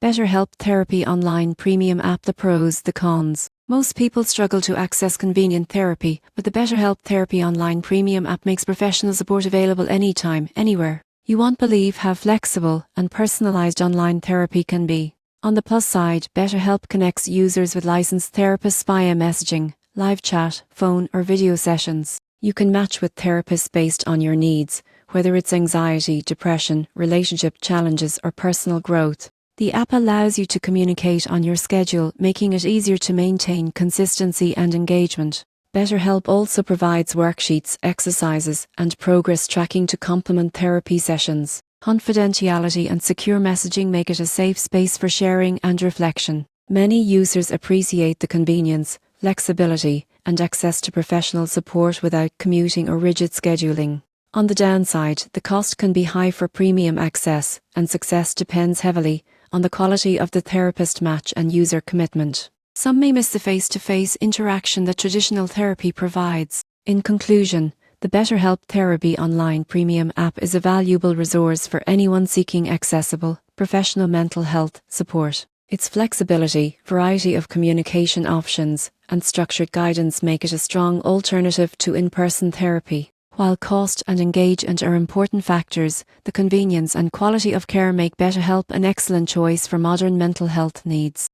BetterHelp Therapy Online Premium App. The pros, the cons. Most people struggle to access convenient therapy, but the BetterHelp Therapy Online Premium App makes professional support available anytime, anywhere. You won't believe how flexible and personalized online therapy can be. On the plus side, BetterHelp connects users with licensed therapists via messaging, live chat, phone or video sessions. You can match with therapists based on your needs, whether it's anxiety, depression, relationship challenges or personal growth. The app allows you to communicate on your schedule, making it easier to maintain consistency and engagement. BetterHelp also provides worksheets, exercises, and progress tracking to complement therapy sessions. Confidentiality and secure messaging make it a safe space for sharing and reflection. Many users appreciate the convenience, flexibility, and access to professional support without commuting or rigid scheduling. On the downside, the cost can be high for premium access, and success depends heavily on the quality of the therapist match and user commitment. Some may miss the face-to-face interaction that traditional therapy provides. In conclusion, the BetterHelp Therapy Online Premium App is a valuable resource for anyone seeking accessible, professional mental health support. Its flexibility, variety of communication options, and structured guidance make it a strong alternative to in-person therapy. While cost and engagement are important factors, the convenience and quality of care make BetterHelp an excellent choice for modern mental health needs.